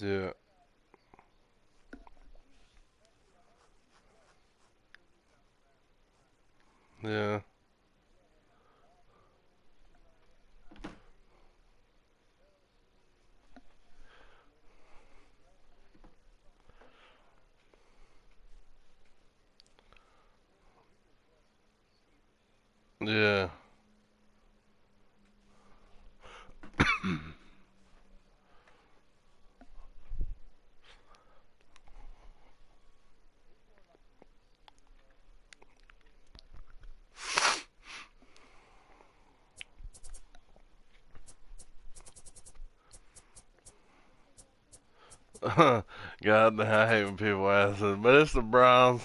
Yeah. Yeah. Yeah. God, I hate when people ask it, but it's the Browns.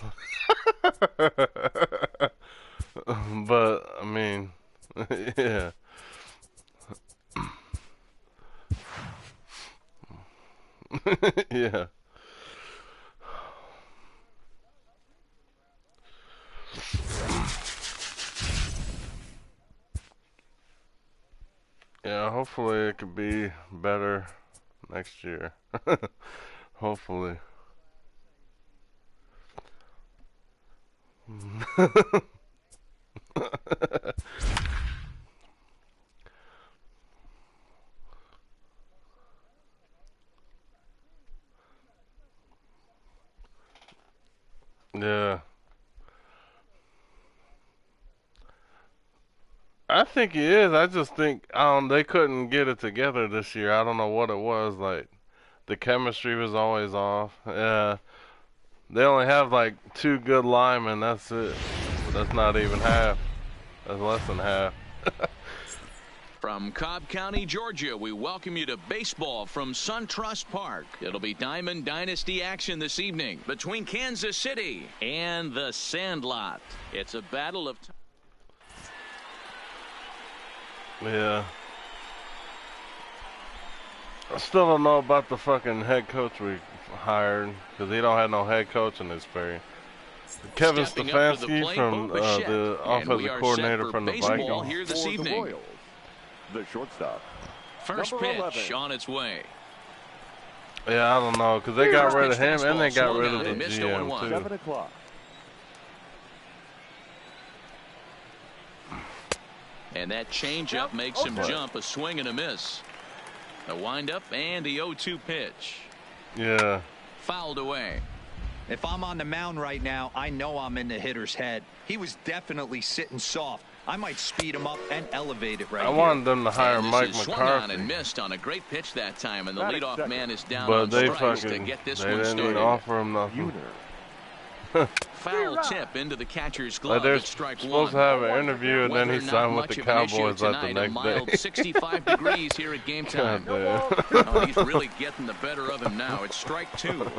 But I mean, yeah, yeah, yeah. Hopefully, it could be better next year. Hopefully. Yeah, I think he is. I just think they couldn't get it together this year. I don't know what it was. Like the chemistry was always off. Yeah, they only have like two good linemen. That's it. That's not even half. That's less than half. From Cobb County, Georgia, we welcome you to baseball from SunTrust Park. It'll be Diamond Dynasty action this evening between Kansas City and the Sandlot. It's a battle of... Yeah. I still don't know about the fucking head coach we hired because he don't have no head coaching experience. Kevin Stefanski from the offensive coordinator from the Vikings. Here this evening. The shortstop. First pitch 11. On its way. Yeah, I don't know because they got rid of him and they got rid of the GM too. 7 o'clock. And that changeup makes him jump, a swing and a miss. A windup and the 0-2 pitch. Yeah. Fouled away. If I'm on the mound right now, I know I'm in the hitter's head. He was definitely sitting soft. I might speed him up and elevate it right I wanted them to hire Mike McCarthy. Swung on and missed on a great pitch that time, and the leadoff man is down on strikes to get this one started. They didn't offer him nothing. Foul tip into the catcher's glove. Like they're supposed to have an interview, and then he signed with the Cowboys like the next day. 65 degrees here at game time. Oh, he's really getting the better of him now. It's strike two.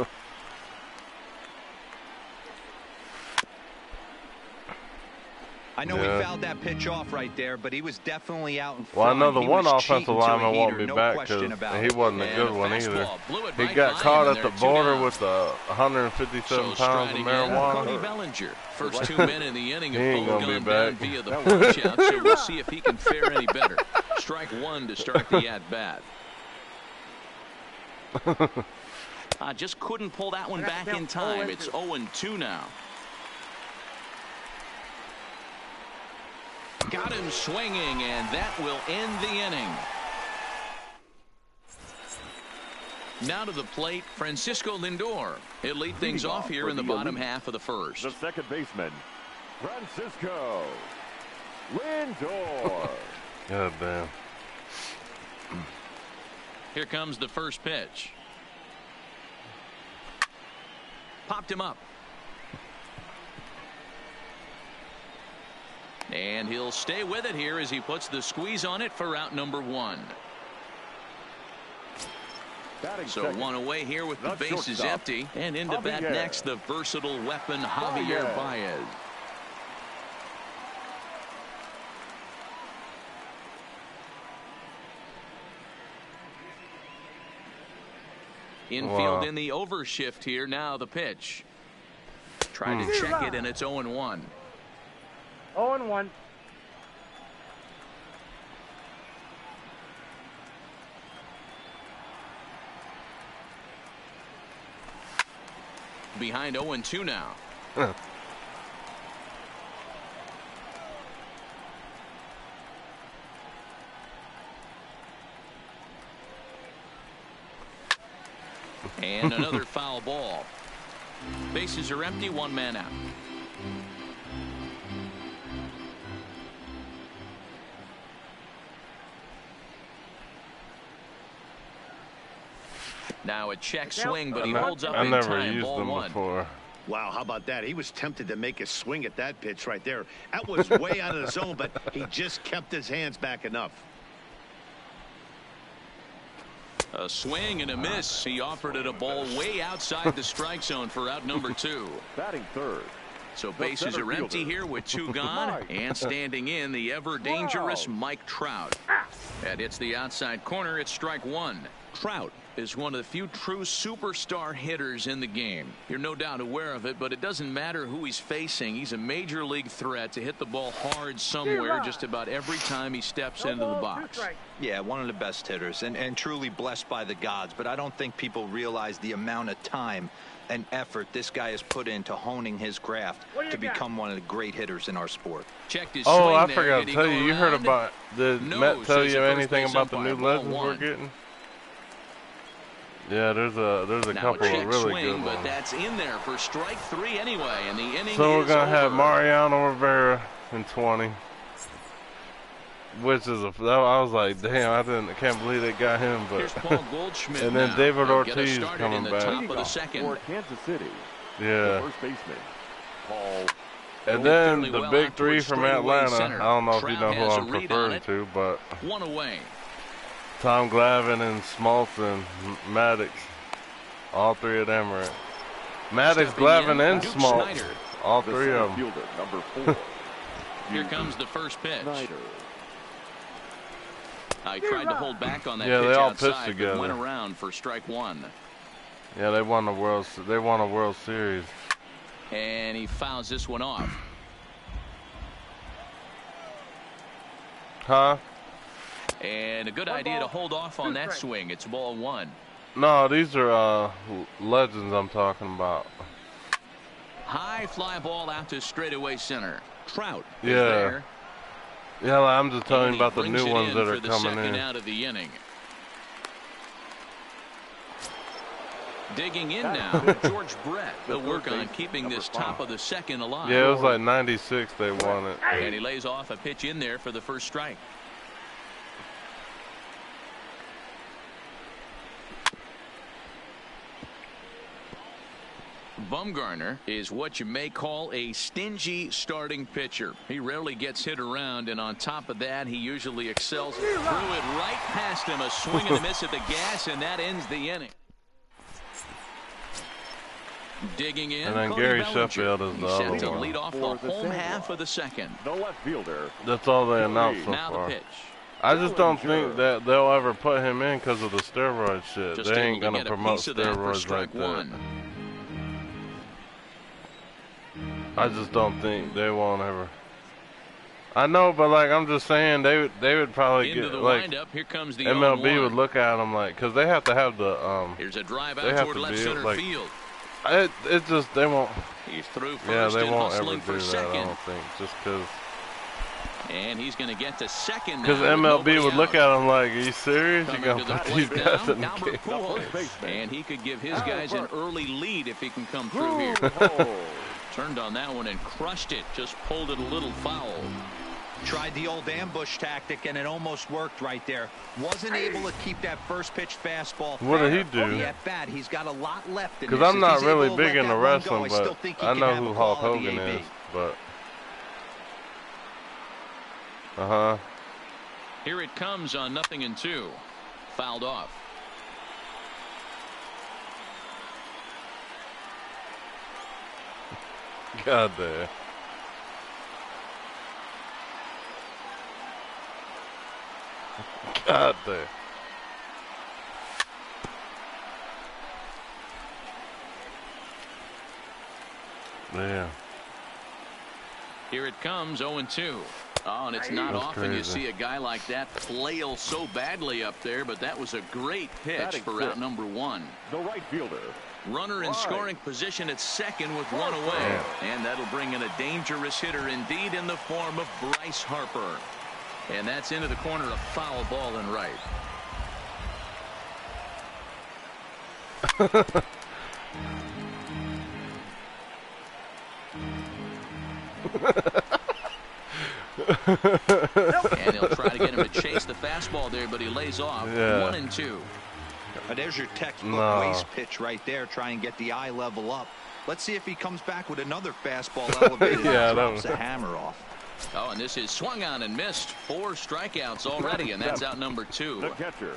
I know he fouled that pitch off right there, but he was definitely out in front. Well, I know the one offensive lineman won't be back because he wasn't a good one either. He got caught at the border with 157 pounds of marijuana. Cody Bellinger, first 2 men in the inning have both gone down via the punch-out, so we'll see if he can fare any better. Strike one to start the at-bat. Just couldn't pull that one back in time. It's 0-2 now. Got him swinging, and that will end the inning. Now to the plate, Francisco Lindor. He'll lead things off here in the bottom half of the first. The second baseman, Francisco Lindor. God damn. Here comes the first pitch. Popped him up. And he'll stay with it here as he puts the squeeze on it for out number one. So one away here with the bases empty. And into bat next, the versatile weapon, Javier Baez. Infield in the overshift here. Now the pitch. Trying to check it, and it's 0-1. 0-1. behind 0-2 now. And another foul ball. Bases are empty, one man out. Now a check swing, but he holds up in time. I never used them before. Wow, how about that? He was tempted to make a swing at that pitch right there. That was way out of the zone, but he just kept his hands back enough. A swing and a miss. He offered it a ball way outside the strike zone for out number 2. Batting third. So bases are empty here with 2 gone. And standing in, the ever-dangerous Mike Trout. And it's the outside corner. It's strike 1. Trout is one of the few true superstar hitters in the game. You're no doubt aware of it, but it doesn't matter who he's facing. He's a major league threat to hit the ball hard somewhere just about every time he steps into the box. Yeah, one of the best hitters and truly blessed by the gods, but I don't think people realize the amount of time and effort this guy has put into honing his craft to become one of the great hitters in our sport. Checked his Oh, I swing forgot to there. tell you. You heard Around? about, did No, Matt tell says you the first anything base about the umpire, new ball legends we're 1. getting? Yeah, there's a Now couple a check of really swing, good but ones. that's in there for strike 3 anyway, and the inning So we're is gonna have over. Mariano Rivera in 20, which is I was like, damn, I can't believe they got him. Here's But Paul Goldschmidt and then now. David He'll get us Ortiz started coming in the back. top of the second. For Kansas City. Yeah. The first baseman, Paul. And then fairly the well big out 3 towards from straightaway Atlanta. center. I don't know if you Trout know who has a I'm read on referring it. to, but 1 away. Tom Glavine and Smoltz and Maddox. All 3 of them are. Maddox, Stepping Glavine, in, and Duke Smoltz. Snyder. All The 3 center of them. fielder, number 4. Here comes the first pitch. Snyder. I tried to hold back on that Yeah, pitch they all pitched outside, but together. went around for strike 1. Yeah, they won a World Series. And he fouls this one off. Huh? And a good One idea to ball, hold off on 2 that strikes. swing. It's ball 1. No, these are legends I'm talking about. High fly ball out to straightaway center. Trout is Yeah. there. Yeah, I'm just telling And you he about the brings new it ones in that for are the coming second in. out of the inning. Digging in now, George Brett will work on keeping this top of the second alive. Yeah, it was like 96 they won it. And he lays off a pitch in there for the first strike. Bumgarner is what you may call a stingy starting pitcher. He rarely gets hit around, and on top of that, he usually excels. Threw it right past him, a swing and a miss at the gas, and that ends the inning. Digging in, And then Cody Gary Bellinger. Sheffield is the He's set other to one. lead off the For the home San half Juan. of the second. The left fielder. That's all they announced so Now the far. pitch. I just don't Bellinger. think that they'll ever put him in because of the steroid shit. Just They able ain't to gonna get a promote piece of that for steroids strike like that. 1. I just don't think they won't ever. I know, but like I'm just saying, they would probably Into get the like windup. Here comes the MLB 0-1. would look at them like because they have to have the Here's a drive they out have toward to left be center like- field. It just they won't. He's through Yeah, first they and won't ever hustling do for that. I second. don't think just because And he's going to get to second because now with MLB nobody would look out. at him like, "Are you serious? You Coming gonna to the put these plate guys now, in the Albert game?" Pujols. And he could give his guys an early lead if he can come through here. Turned on that one and crushed it. Just pulled it a little foul. Tried the old ambush tactic, and it almost worked right there. Wasn't able to keep that first pitch fastball. What did he fair. do? At bat, he's got a lot left in Because this. I'm If not he's really able to big let into that one go, wrestling, I still but think he I can know have who a Hulk quality Hogan AB. is. But Here it comes on 0-2. Fouled off. God damn. God damn. Yeah. Here it comes, 0-2. Oh, and it's not That's often you crazy. see a guy like that flail so badly up there, but that was a great pitch Batting for fifth. out number 1. The right fielder, Runner in scoring position at second with one away. And that'll bring in a dangerous hitter indeed in the form of Bryce Harper. And that's into the corner, a foul ball and right. And he'll try to get him to chase the fastball there, but he lays off. 1-2. There's your textbook waste pitch right there. Try and get the eye level up. Let's see if he comes back with another fastball elevated and drops the hammer off. Oh, and this is swung on and missed. 4 strikeouts already, and that's out number 2. The catcher,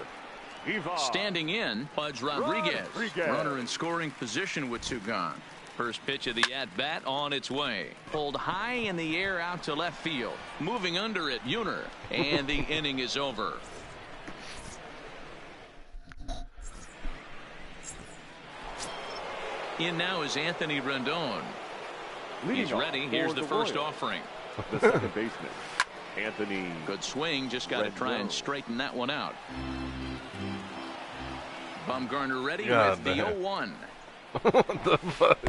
Standing in, Pudge Rodriguez. Runner in scoring position with 2 gone. First pitch of the at-bat on its way. Pulled high in the air out to left field. Moving under it, Uner. And the inning is over. In now is Anthony Rendon. He's ready. Here's the first offering. The second baseman, Anthony. Good swing. Just got to try and straighten that one out. Bumgarner ready with the 0-1. What the fuck?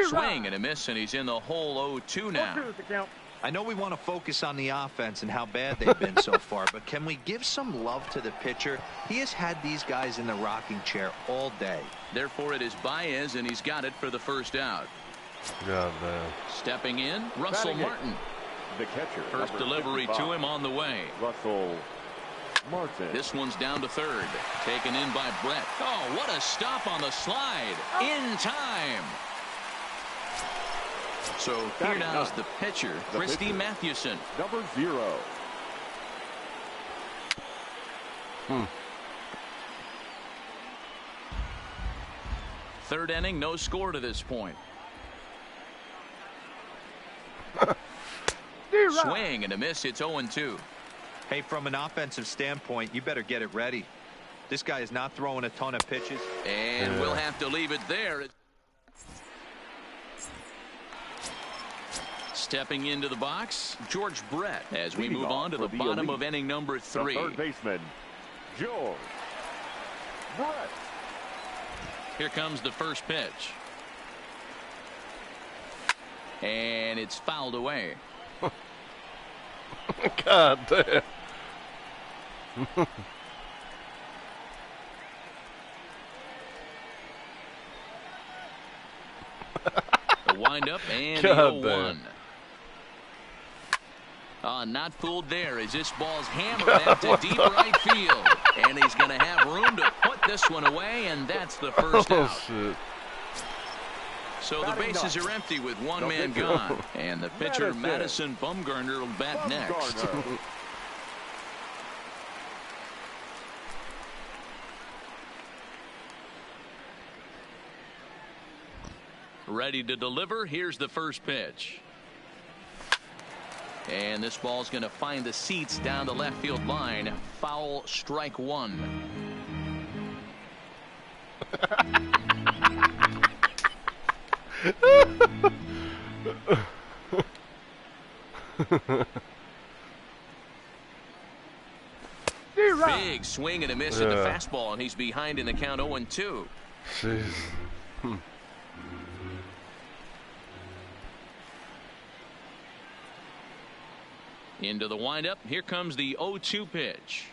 Swing and a miss, and he's in the hole 0-2 now. I know we want to focus on the offense and how bad they've been so far, but can we give some love to the pitcher? He has had these guys in the rocking chair all day. Therefore, it is Baez, and he's got it for the first out. God damn. Stepping in, Russell Martin. The catcher. First delivery to him on the way. Russell Martin. This one's down to third. Taken in by Brett. Oh, what a stop on the slide. In time. So here now is the pitcher, Christy Mathewson. Number 0. Third inning, no score to this point. Swing and a miss. It's 0-2. Hey, from an offensive standpoint, you better get it ready. This guy is not throwing a ton of pitches. And we'll have to leave it there. Stepping into the box, George Brett, as we move on to the bottom of inning number 3. The third baseman, George Brett. Here comes the first pitch. And it's fouled away. God damn. The windup and the 0-1. Not fooled there as this ball's hammered out to deep right field. And he's going to have room to put this one away, and that's the first out. Shit. So the bases are empty with one man gone. And the pitcher, Madison Bumgarner, will bat next. Ready to deliver. Here's the first pitch. And this ball's going to find the seats down the left field line. Foul, strike 1. Big swing and a miss at the fastball, and he's behind in the count 0-2. Jeez. Into the windup. Here comes the 0-2 pitch.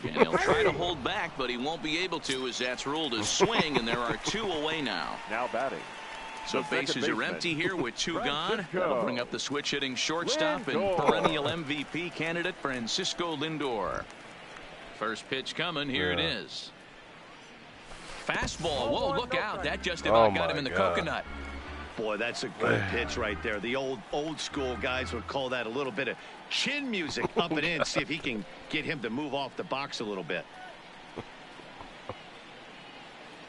And he'll try to hold back, but he won't be able to, as that's ruled a swing, and there are 2 away now. Now batting. So bases are empty here with 2 gone. That'll bring up the switch hitting shortstop and perennial MVP candidate Francisco Lindor. First pitch coming. Here it is. Fastball. Whoa, look out. That just about got him in the coconut. Boy, that's a good pitch right there. The old school guys would call that a little bit of chin music up and in. See if he can get him to move off the box a little bit.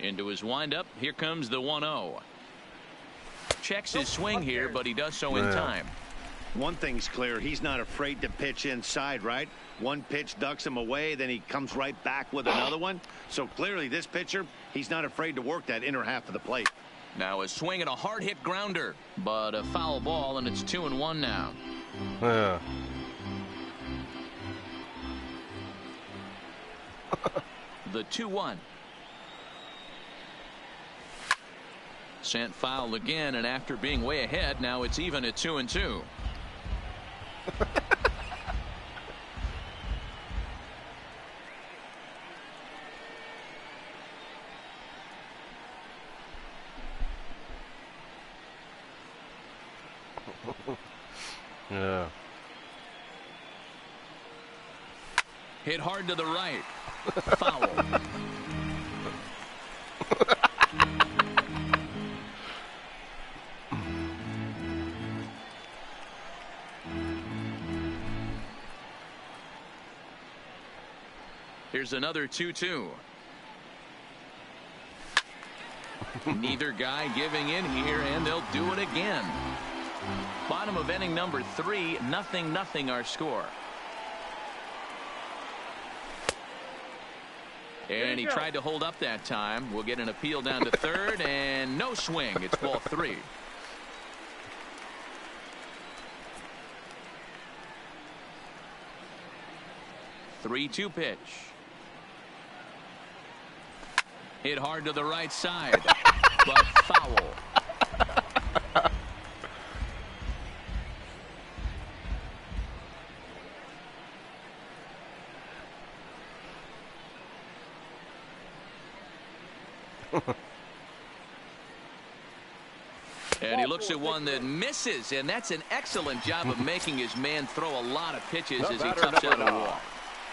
Into his windup. Here comes the 1-0. Checks his swing here, but he does so in time. One thing's clear. He's not afraid to pitch inside, right? One pitch ducks him away, then he comes right back with another one. So clearly this pitcher, he's not afraid to work that inner half of the plate. Now a swing and a hard hit grounder, but a foul ball, and it's 2-1 now. Yeah. The 2-1. Sent foul again, and after being way ahead, now it's even at 2-2. Yeah. Hit hard to the right. Foul. Here's another 2-2. Neither guy giving in here, and they'll do it again. Bottom of inning number 3, 0-0 our score. And he tried to hold up that time. We'll get an appeal down to third, and no swing. It's ball 3. Three-two pitch. Hit hard to the right side, but foul. And he looks at one that misses, and that's an excellent job of making his man throw a lot of pitches as he toughs out a walk.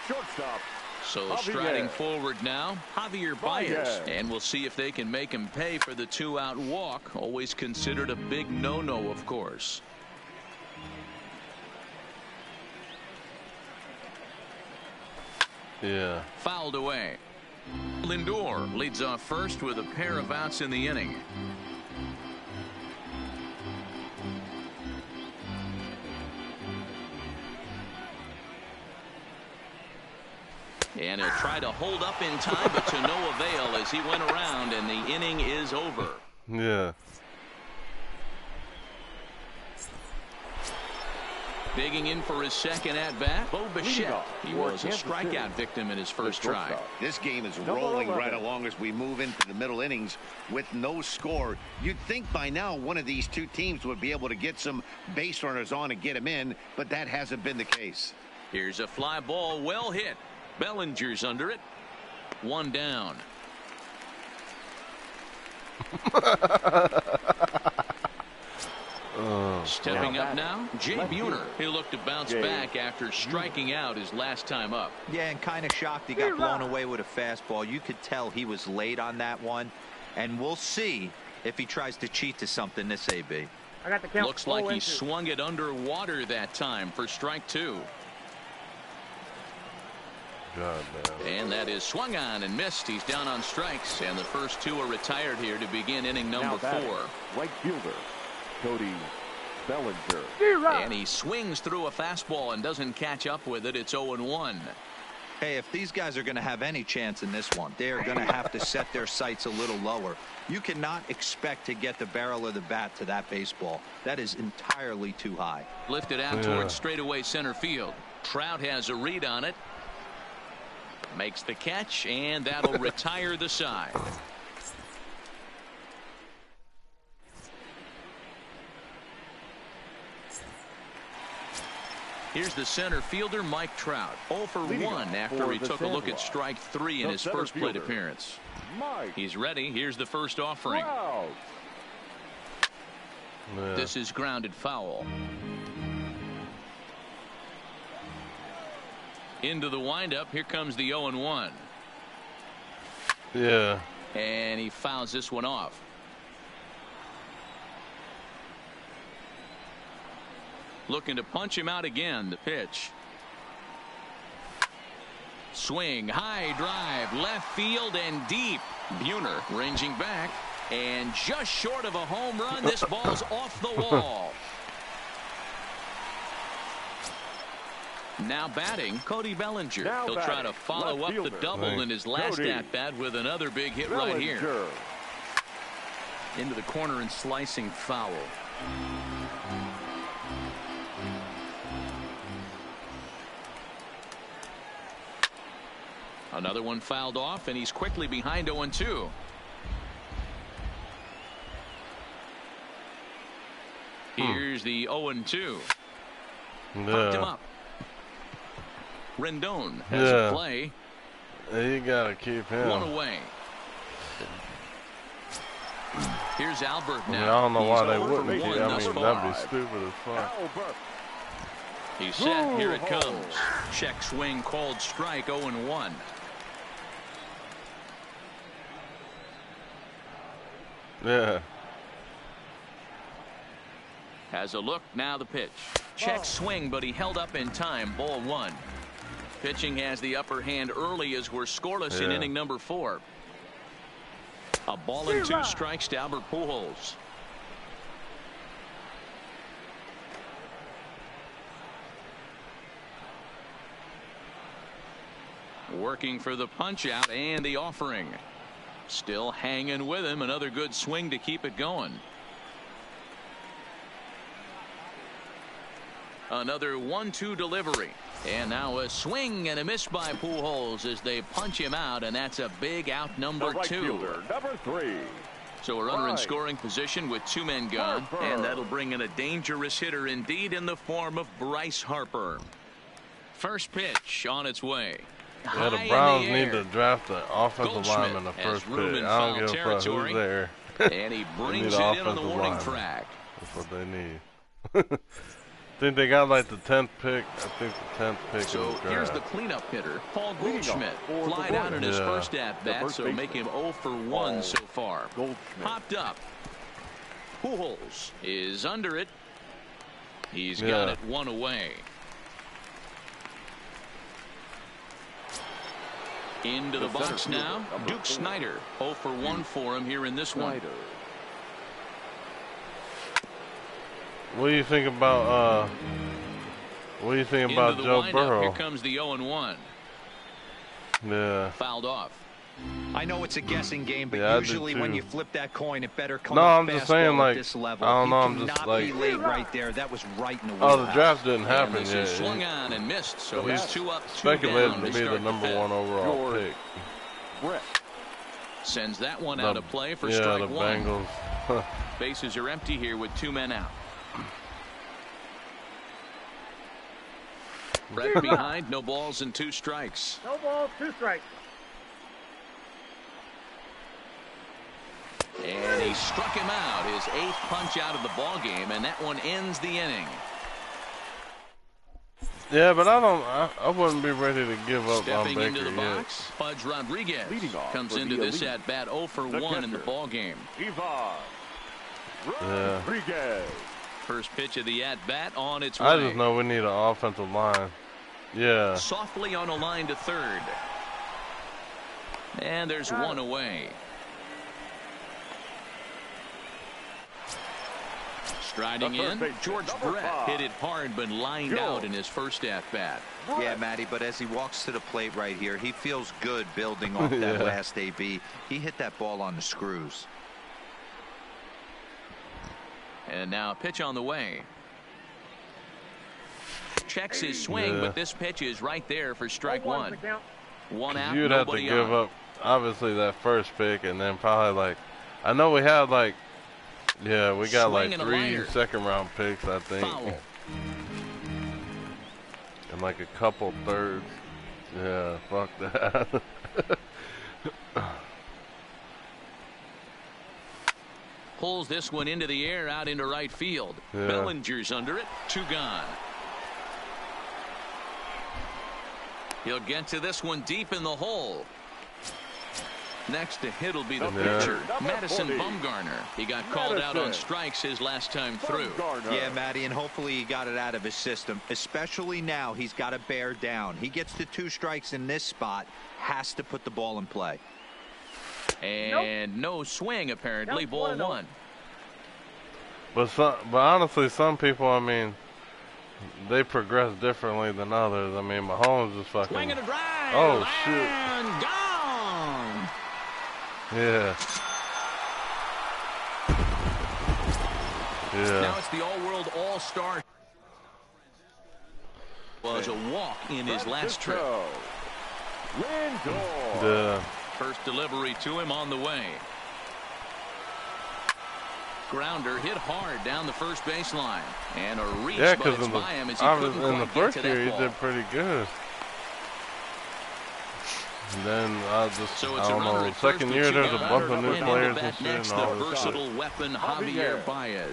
Shortstop. So striding forward now, Javier Baez. And we'll see if they can make him pay for the 2-out walk. Always considered a big no-no, of course. Yeah. Fouled away. Lindor leads off first with a pair of outs in the inning. And he'll try to hold up in time, but to no avail as he went around, and the inning is over. Yeah. Digging in for his second at-bat, Bo Bichette. He was a strikeout victim in his first try. This game is rolling right along as we move into the middle innings with no score. You'd think by now one of these two teams would be able to get some base runners on and get them in, but that hasn't been the case. Here's a fly ball, well hit. Bellinger's under it. One down. Stepping up now, Jay Buhner. He'll look to bounce back after striking out his last time up. Yeah, and kind of shocked he got blown away with a fastball. You could tell he was late on that one, and we'll see if he tries to cheat to something this AB. I got the count. Looks like he swung it underwater that time for strike 2. God, man. And that is swung on and missed. He's down on strikes, and the first 2 are retired here to begin inning number 4. Right fielder, Cody Bellinger. And he swings through a fastball and doesn't catch up with it. It's 0-1. Hey, if these guys are going to have any chance in this one, they are going to have to set their sights a little lower. You cannot expect to get the barrel of the bat to that baseball. That is entirely too high. Lifted out towards straightaway center field. Trout has a read on it. Makes the catch, and that'll retire the side. Here's the center fielder, Mike Trout. 0 for 1 after he took a look at strike 3 in his first plate appearance. He's ready. Here's the first offering. This is grounded foul. Into the windup. Here comes the 0-1. Yeah. And he fouls this one off. Looking to punch him out again. The pitch. Swing. High drive. Left field and deep. Buhner ranging back. And just short of a home run. This ball's off the wall. Now batting, Cody Bellinger. He'll try to follow up the double in his last at-bat with another big hit right here. Into the corner and slicing foul. Another one fouled off, and he's quickly behind 0-2. Here's the 0-2. Popped him Yeah. up. Rendon has a play. You gotta keep him. One away. Here's Albert I now. mean, I don't know why they 0 for wouldn't keep. 1 I thus mean, far. that'd be stupid as fuck. Albert. He's set. Here it comes. Check swing called strike. 0-1. Yeah. Has a look. Now the pitch. Check swing, but he held up in time. Ball 1. Pitching has the upper hand early as we're scoreless in inning number 4. A ball and 2 strikes to Albert Pujols. Working for the punch out and the offering. Still hanging with him. Another good swing to keep it going. Another 1-2 delivery. And now a swing and a miss by Pujols as they punch him out, and that's a big out number 2. Fielder, number 3. So a runner in scoring position with 2 men gone, and that'll bring in a dangerous hitter indeed in the form of Bryce Harper. First pitch on its way. Yeah, the Browns need to draft the offensive lineman the first pick. I don't give a fuck who's there. And he brings it in on the warning track. That's what they need. I think they got like the 10th pick. I think the 10th pick. So here's the cleanup hitter, Paul Goldschmidt. Flied out in his first at-bat, so make him 0 for 1 so far. Popped up. Pujols is under it. He's got it 1 away. Into the box now. Duke Snider. 0 for 1 for him here in this one. What do you think about Joe Burrow? Here comes the 0-1. Yeah. Fouled off. I know it's a guessing game, but Yeah, usually when you flip that coin, it better come No, up I'm just saying, fastball like, at this level. I don't know, He I'm just cannot like- be late right there. That was right in the Oh, the wheelhouse. draft didn't happen And this yet. is swung on and missed, so He's he's 2 up, 2 speculated down to be start the number 1 overall pick. Brett. Sends that one out of play for Yeah, strike the 1. Bengals. Bases are empty here with 2 men out. Brett behind, no balls and 2 strikes. No balls, 2 strikes. And he struck him out, his 8th punch out of the ball game, and that one ends the inning. Yeah, but I wouldn't be ready to give up on Stepping Baker into the yet. box, Pudge Rodriguez Leading off comes for into the this elite. at bat 0 for 1 in the catcher. ball game. Yeah. Rodriguez. First pitch of the at bat on its way. I just know we need an offensive line. Yeah. Softly on a line to third. And there's 1 away. Striding in, George Brett hit it hard but lined out in his first at-bat. Yeah, Matty, but as he walks to the plate right here, he feels good building off that Yeah. last AB. He hit that ball on the screws. And now a pitch on the way. Checks his swing, Yeah. but this pitch is right there for strike 1. 1 out, You'd have to nobody give on. up, obviously, that first pick, and then probably, like, I know we had, like, yeah, we got, Swing like, and a 3 liner. second-round picks, I think. Foul. And, like, a couple thirds. Yeah, fuck that. Pulls this one into the air out into right field. Yeah. Bellinger's under it. 2 gone. He'll get to this one deep in the hole. Next to hit will be the pitcher, Madison Bumgarner. He got called out on strikes his last time through. Yeah, Matty, and hopefully he got it out of his system. Especially now, he's got to bear down. He gets to 2 strikes in this spot, has to put the ball in play. And no swing, apparently. Ball 1. But honestly, some people, I mean, they progress differently than others. I mean, Mahomes is fucking. Swing and a drive. Oh, shit. And gone. Yeah. Yeah. Now it's the all-world all-star. Was a walk in his last trip. Lindor. Yeah. First delivery to him on the way. Grounder hit hard down the first baseline. And a reach, Yeah, but because it's by him as he couldn't in quite the get first to year that he ball. did pretty good. And then I don't know, second year there's a bunch of new players and shit and the all this versatile shit. weapon Javier Baez.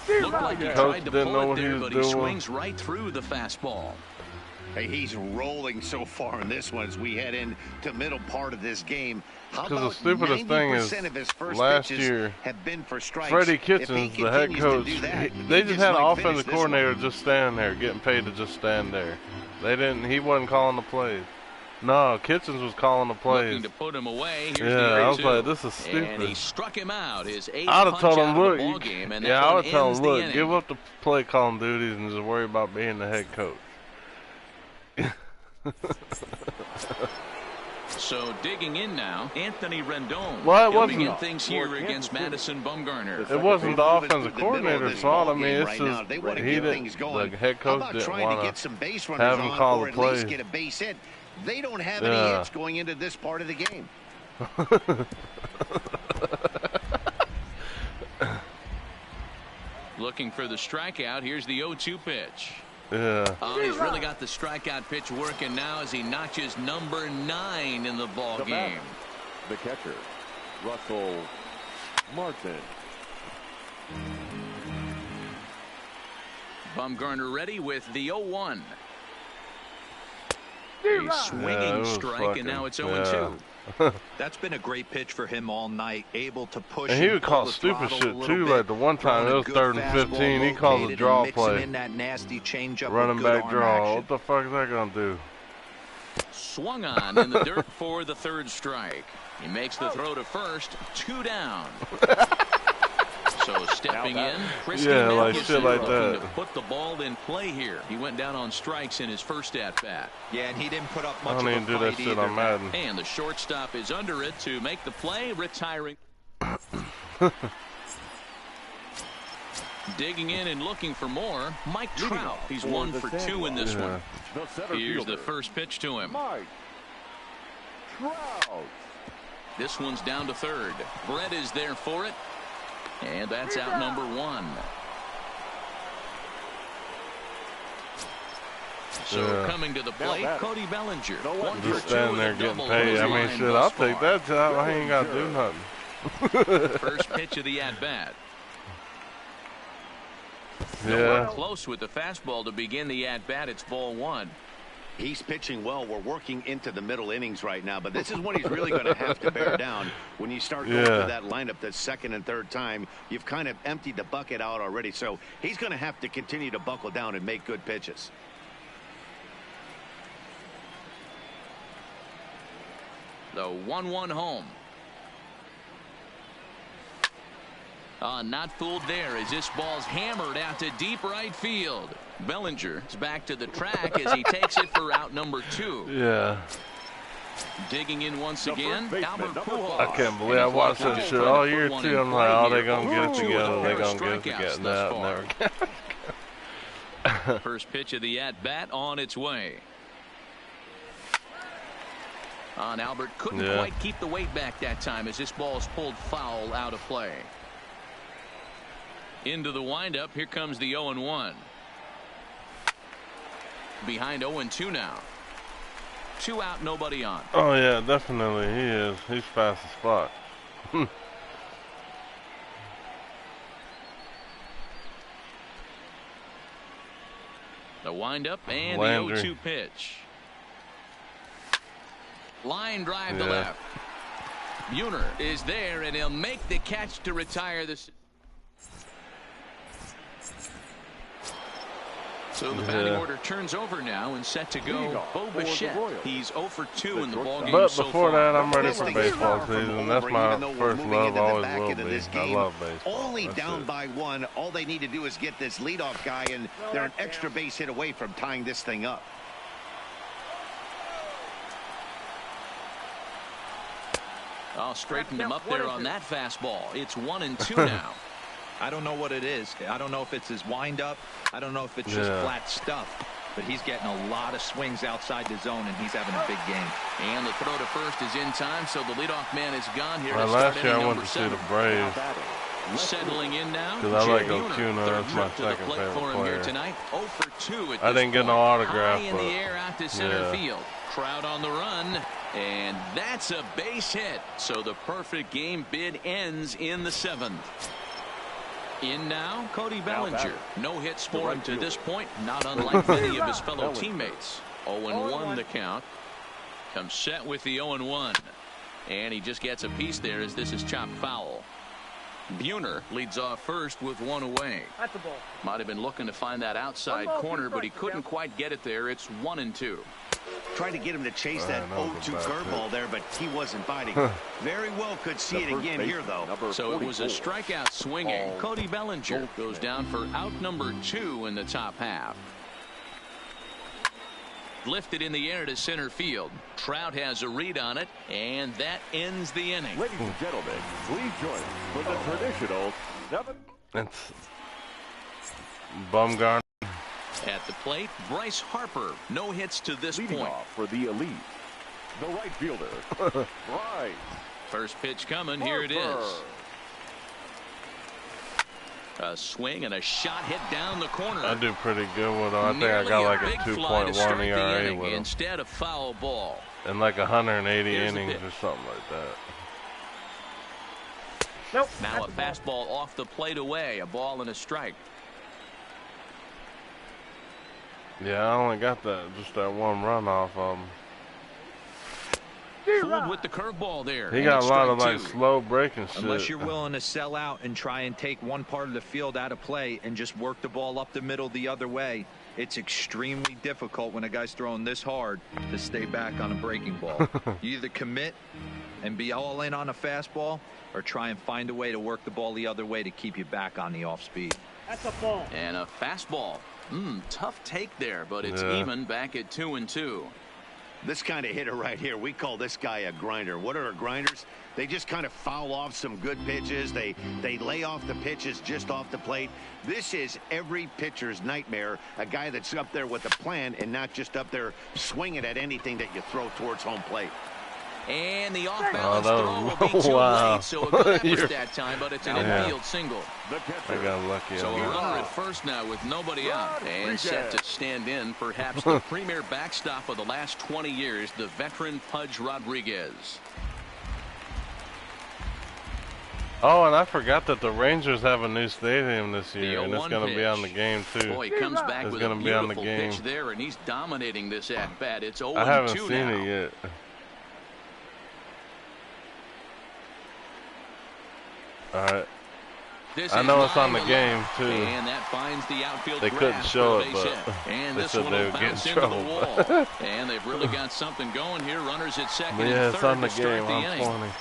Looked like he Coach tried to didn't know pull it what he there, was but he doing. swings right through the fastball. Hey, he's rolling so far in this one as we head into middle part of this game. How Because the about stupidest thing is, 90% of his first last pitches year, have been for strikes? Freddie If he Kitchens, the head continues to coach, do that, they he just had an might offensive finish this coordinator one. just standing there, getting paid to just stand there. He wasn't calling the plays. No, Kitchens was calling the plays. Looking to put him away. Here's Yeah, the I was 0-2. like, this is stupid. And he struck him out. His eighth I'd have punch told out him, of look, the ball game, and that yeah, I one would tell ends him, the look, inning. give up the play calling duties and just worry about being the head coach. So digging in now, Anthony Rendon. Well, it He'll wasn't- begin things here against Madison Bumgarner. It wasn't the Moving to offensive the middle of coordinator's this fault. I ball mean, game it's right just now. They want to he get didn't. things going. The head How coach about didn't trying to want get to some base have runners him on, call or the at least plays. get a base hit? They don't have any Yeah. hits going into this part of the game. Looking for the strikeout. Here's the 0-2 pitch. Yeah. Oh, he's really got the strikeout pitch working now as he notches number 9 in the ball game. The catcher, Russell Martin. Bumgarner ready with the 0-1. A swinging strike, and now it's 0-2. That's been a great pitch for him all night, able to push. And he would pull call the stupid throttle shit a little too. bit, Like the one time throwing it a was good 3rd and fastball 15, he calls a located draw and mixing play. in that nasty changeup Running with good back arm draw. action. What the fuck is that gonna do? Swung on in the dirt for the 3rd strike. He makes the throw to first, 2 down. So stepping in, Christy Yeah, like Mathewson shit like looking that. to put the ball in play here. He went down on strikes in his first at bat. Yeah, and he didn't put up I much don't of even a do that fight shit either. on Madden. And the shortstop is under it to make the play, retiring. Digging in and looking for more, Mike Trout. He's 1 for 2 in this Yeah. one. The center Here's the fielder, first pitch to him. Mike Trout. This one's down to 3rd. Brett is there for it. And that's out number 1. So Yeah. coming to the plate, that- Cody Bellinger. No 1 one for Just 2 standing with there a getting double paid. on I the mean, line shit, thus I'll take far. that job. I ain't gotta do nothing. First pitch of the at-bat. Yeah. Close with the fastball to begin the at-bat. It's ball 1. He's pitching well. We're working into the middle innings right now, but this is when he's really going to have to bear down. When you start going Yeah. through that lineup that 2nd and 3rd time, you've kind of emptied the bucket out already. So he's going to have to continue to buckle down and make good pitches. The 1-1 home. Not fooled there as this ball's hammered out to deep right field. Bellinger is back to the track as he takes it for out number 2. Yeah. Digging in once The again, first baseman, Albert number Pujols. I can't believe I watched that shit all year too. I'm like, oh, they gonna get it together. They gonna get it together. No, never. First pitch of the at-bat on its way. Albert couldn't quite keep the weight back that time as this ball is pulled foul out of play. Into the windup. Here comes the 0-1. Behind 0-2 now. 2 out, nobody on. Oh yeah, definitely he is. He's fast as fuck. The windup and Landry. the 0-2 pitch. Line drive to Yeah. left. Buhner is there, and he'll make the catch to retire this. So the batting order turns over now and set to go. Bo Bichette. He's 0 for 2 in the ballgame But so before far. that, I'm ready This for thing is baseball far from season. That's over, my even though we're first moving love. into the Always back will end of be. this I game. love baseball. Only That's down it. by 1. All they need to do is get this leadoff guy, and they're an extra base hit away from tying this thing up. I'll straighten him up there on that fastball. It's 1-2 now. I don't know what it is. I don't know if it's his windup. I don't know if it's just flat stuff. But he's getting a lot of swings outside the zone, and he's having a big game. And the throw to first is in time, so the leadoff man is gone here. Well, to start last year I inning went number to see 7. the Braves, Settling in now. Because I like Buhner, O'Cuna. third That's my trip to the second plate favorite for him here player. tonight. 0 for 2 at I this didn't get point. no autograph, High in but the air out to center yeah. field. Crowd on the run, and that's a base hit. So the perfect game bid ends in the 7th. In now, Cody Bellinger. No hits for him to this point, not unlike many of his fellow teammates. 0-1 the count. Comes set with the 0-1. And he just gets a piece there as this is chopped foul. Buhner leads off first with one away. That's the ball. Might have been looking to find that outside corner, but he couldn't quite get it there. It's 1-2. Tried to get him to chase that that was 0-2 a bad curveball pitch. there, but he wasn't biting. Very well could see it again here, though. So it was a strikeout swinging. Cody Bellinger goes down for out number 2 in the top half. Lifted in the air to center field. Trout has a read on it, and that ends the inning. Ladies and gentlemen, please join us for the traditional 7. It's Bumgarner. At the plate, Bryce Harper. No hits to this Leading point. off for the elite, the right fielder, Bryce First pitch coming. Here it is. Harper. A swing and a shot hit down the corner. I do pretty good with him. I think I Nearly got like a big fly to 2.1 start the ERA inning with him. instead of foul ball. And like 180 Here's the innings pitch. or something like that. Nope. Now a that's the ball. fastball off the plate away. A ball and a strike. Yeah, I only got just that one run off of him. Fooled with the curveball there. He and got it's a lot of strike like 2. slow breaking shit. Unless you're willing to sell out and try and take one part of the field out of play and just work the ball up the middle the other way, it's extremely difficult when a guy's throwing this hard to stay back on a breaking ball. You either commit and be all in on a fastball or try and find a way to work the ball the other way to keep you back on the off speed. That's a ball. And a fastball. Tough take there, but it's Yeah. even back at 2-2. This kind of hitter right here, we call this guy a grinder. What are grinders? They just kind of foul off some good pitches. They lay off the pitches just off the plate. This is every pitcher's nightmare, a guy that's up there with a plan and not just up there swinging at anything that you throw towards home plate. And the off-balance that throw was- will be too wow. late, so a good effort You're- that time, but it's an Yeah. infield single. The I catcher, got lucky So on a that. runner at first now with nobody out and set to stand in perhaps the premier backstop of the last 20 years, the veteran Pudge Rodriguez. Oh, and I forgot that the Rangers have a new stadium this The year, and it's 0-1 going to be on the pitch. game too. Boy, he comes back It's with a gonna be on the beautiful pitch game. there, and he's dominating this at bat. It's 0-2 I haven't seen now. it yet. All right. This I is know it's on the line game, left, too. And that finds the outfield They couldn't grass show for a it, base but hit. And they this said one they will would get bounce in into the trouble. wall. And they've really got something going here. Runners at second But yeah, and it's third on the to start game. the I'm inning. 20.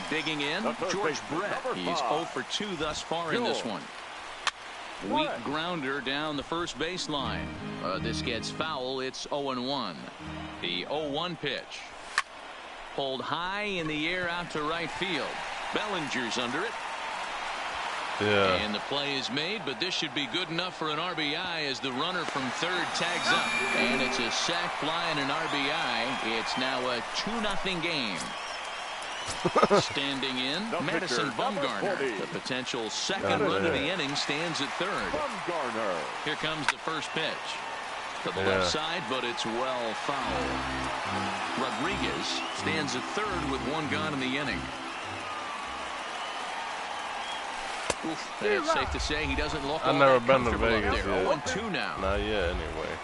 Digging in, The third George baseman, Brett. number He's 0 5. for 2 thus far in this one. Weak grounder down the first baseline. This gets foul. It's 0-1. The 0-1 pitch. Pulled high in the air out to right field. Bellinger's under it. Yeah. And the play is made, but this should be good enough for an RBI as the runner from third tags up. And it's a sac fly and an RBI. It's now a 2-0 game. Standing in, The Madison pitcher, number Bumgarner. 40. The potential second Got it. run of the inning stands at third. Bumgarner. Here comes the first pitch. To the Yeah. left side, but it's well fouled. Rodriguez stands at third with one gone in the inning. Oof, it's safe to say he doesn't look I've all never that been to comfortable up Vegas there. yet. 0-2 now. Not yet, anyway.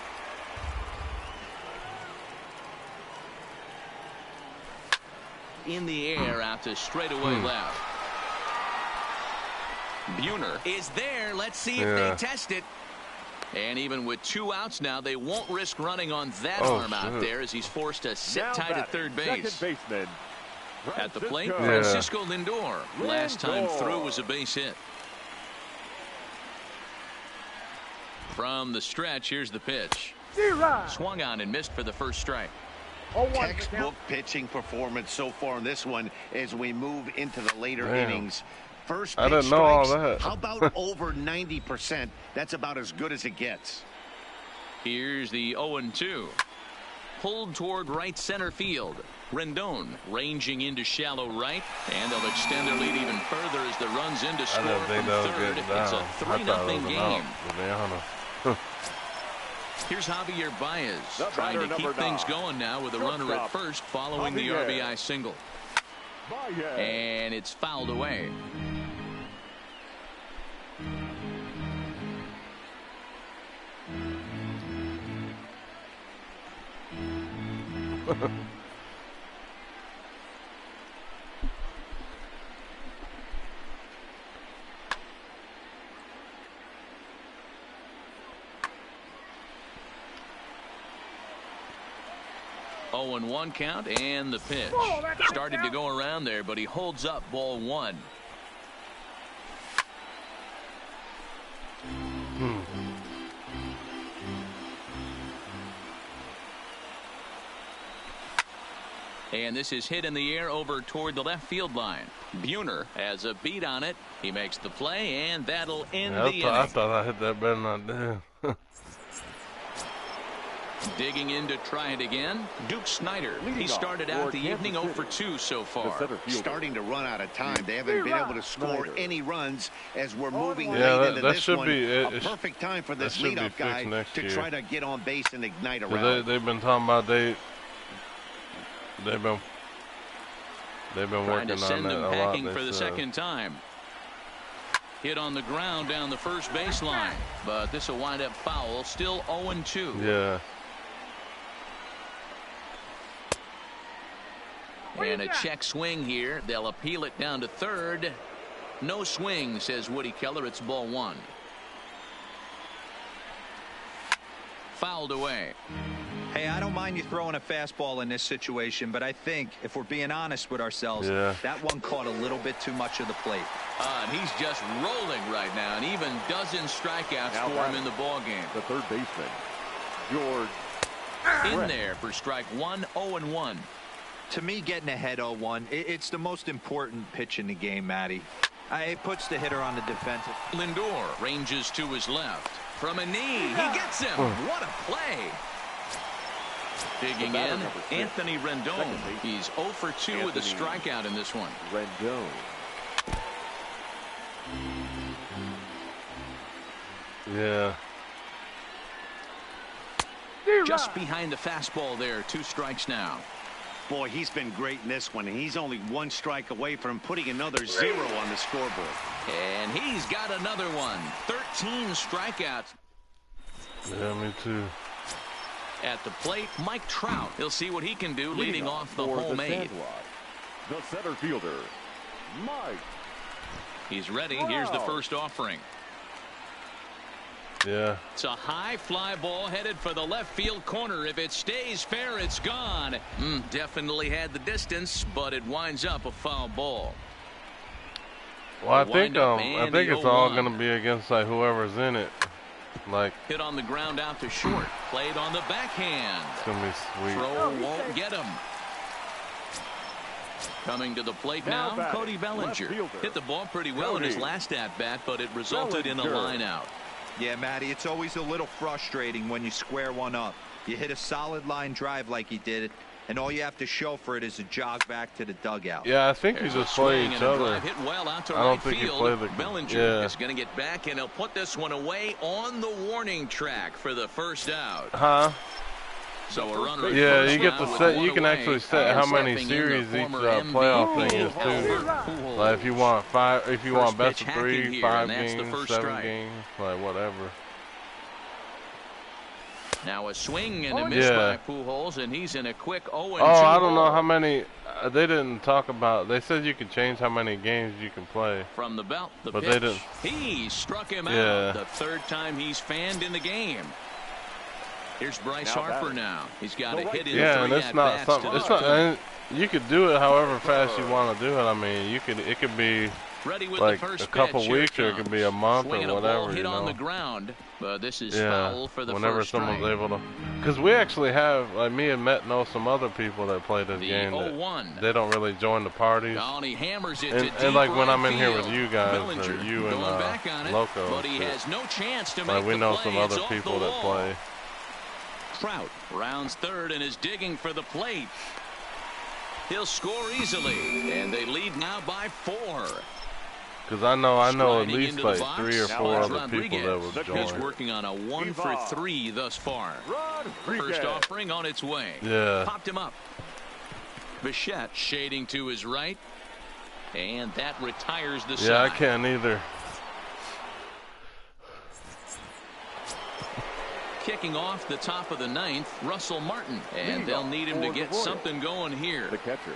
In the air out to straightaway left. Buhner is there. Let's see if Yeah. they test it. And even with 2 outs now, they won't risk running on that Oh, arm out shit. there as he's forced to sit Now tight at batting, third base. Second baseman, At the plate, Francisco. Yeah. Francisco Lindor. Last time Lindor. through was a base hit. From the stretch, here's the pitch. Swung on and missed for the first strike. 0-1 the Textbook count. pitching performance so far in this one as we move into the later Damn. innings. First I pitch didn't know all strikes, that. How about over 90%? That's about as good as it gets. Here's the 0-2. pulled toward right center field. Rendon ranging into shallow right, and they'll extend their lead even further as the runs in to score from third. It's a 3-0 game. Here's Javier Baez trying to keep things going now with a runner at first following the RBI single. And it's fouled away. Oh, and 1 count, and the pitch. Started to go around there, but he holds up ball 1. And this is hit in the air over toward the left field line. Buhner has a beat on it. He makes the play, and that'll end the inning. I thought I hit that better than I did. Digging in to try it again, Duke Snider. He started out the evening 0 for 2 so far. Starting to run out of time. They haven't been able to score any runs as we're moving late into that this should one. be a perfect time for this leadoff guy to try to get on base and ignite a rally. They've been talking about they've been working to send on that him a packing lot. For the second time. Hit on the ground down the first baseline, but this will wind up foul. Still 0-2. Yeah. And a check swing here. They'll appeal it down to third. No swing, says Woody Keller. It's ball 1. Fouled away. Hey, I don't mind you throwing a fastball in this situation, but I think if we're being honest with ourselves, that one caught a little bit too much of the plate. And he's just rolling right now, and even dozen strikeouts for him in the ball game. The third baseman, George. In there for strike 1, 0-1. To me, getting ahead 0-1, it's the most important pitch in the game, Matty. It puts the hitter on the defensive. Lindor ranges to his left. From a knee, he gets him. What a play. Digging in, Anthony Rendon. He's 0 for 2 with a strikeout in this one. Rendon. Yeah. Just behind the fastball there. 2 strikes now. Boy, he's been great in this one. He's only 1 strike away from putting another 0 on the scoreboard. And he's got another one. 13 strikeouts. Yeah, me too. At the plate, Mike Trout. He'll see what he can do leading off the homemade. The center fielder, Mike. He's ready. Here's the first offering. Yeah. It's a high fly ball headed for the left field corner. If it stays fair, it's gone. Definitely had the distance, but it winds up a foul ball. Well, I think it's all going to be against like whoever's in it. Like hit on the ground out to short. Played on the backhand. It's going to be sweet. Throw won't get him. Coming to the plate now, Cody Bellinger. Hit the ball pretty well in his last at-bat, but it resulted in a line out. Yeah, Matty, it's always a little frustrating when you square one up. You hit a solid line drive like he did, and all you have to show for it is a jog back to the dugout. Yeah, I think you just play each other. Hit well out to I don't right think field. you play the Bellinger is going to get back, and he'll put this one away on the warning track for the first out. Huh? So a runner. Yeah, you get to set. You can actually set how many series each playoff thing is too. Like if you want 5, if you want best of 3, 5 games, 7 games, like whatever. Now a swing and a miss by Pujols, and he's in a quick 0-2. Oh, I don't know how many. They didn't talk about. They said you could change how many games you can play. From the belt, but they didn't. He struck him out. The 3rd time he's fanned in the game. Here's Bryce Harper now. He's got a hit in 3 and it's not something. It's not. And you could do it however fast you want to do it. I mean, you could. It could be like a couple weeks, or it could be a month, or whatever. Hit on the ground, but this is foul for the whenever first someone's strike. able to. Because we actually have, like me and Met know some other people that play this game. They don't really join the parties. He hammers it and like when I'm in here with you guys, or you and Loco, but he has no chance to like make we the know play. some other It's people that play. Trout rounds third and is digging for the plate. He'll score easily, and they lead now by 4. Because I know at Striding least into the like box. 3 or 4 other Rodriguez. people that would He's join. working on a 1 for 3 thus far. First offering on its way. Yeah. Popped him up. Bichette shading to his right. And that retires the side. Yeah, I can't either. Kicking off the top of the 9th, Russell Martin. And they'll need him to get something going here. The catcher,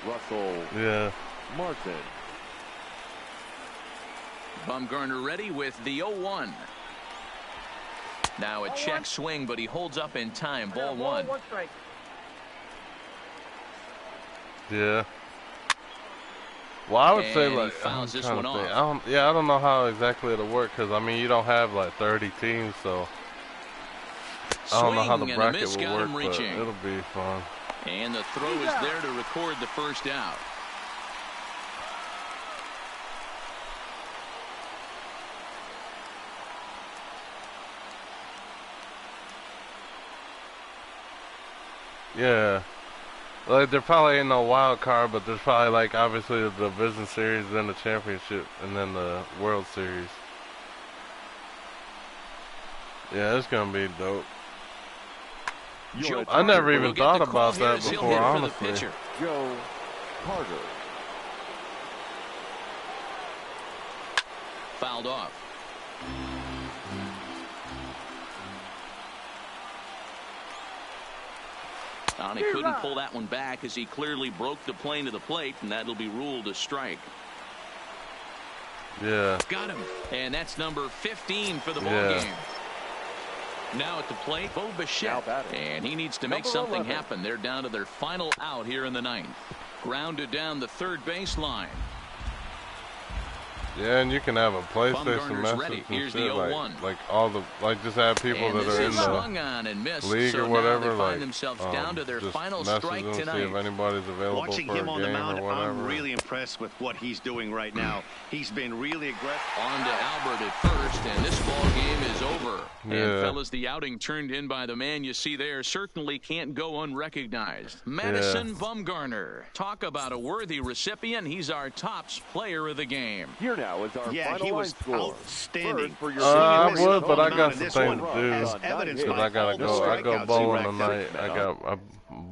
Russell Martin. Bumgarner ready with the 0-1. Now a check swing, but he holds up in time. Ball 1. Yeah. Well, I would say And he like fouls this one off. I don't know how exactly it'll work because I mean you don't have like 30 teams, so I don't know how the Swing and a bracket miss, will got work, him but reaching. it'll be fun. And the throw is there to record the first out. Yeah. Like there probably ain't no wild card, but there's probably like obviously the Division Series, then the championship, and then the World Series. Yeah, it's gonna be dope. I never even thought about that before, honestly. Joe Carter. Fouled off. And he couldn't pull that one back as he clearly broke the plane to the plate, and that'll be ruled a strike. Yeah. Got him. And that's number 15 for the ball game. Now at the plate, Bo Bichette. And he needs to make something happen. They're down to their final out here in the 9th. Grounded down the third baseline. Yeah, and you can have a PlayStation Bumgarner's message ready. and Here's shit, the 0-1. like all the just have people And that this are in is swung on and missed, the league so or whatever, now they find like themselves down to their just final message strike them, see tonight. if anybody's available Watching for him a on the game mound, or whatever. I'm really impressed with what he's doing right now. He's been really aggressive. On to Albert at first, and this ball game is over. Yeah. And fellas, the outing turned in by the man you see there certainly can't go unrecognized. Madison Bumgarner. Talk about a worthy recipient. He's our tops player of the game. Here now is our Yeah, final he line was score. outstanding. For your I senior would, but I got some this things one, to as do. evidenced Because by I gotta all the go. I go strikeouts he bowling racked up. tonight. I got bowling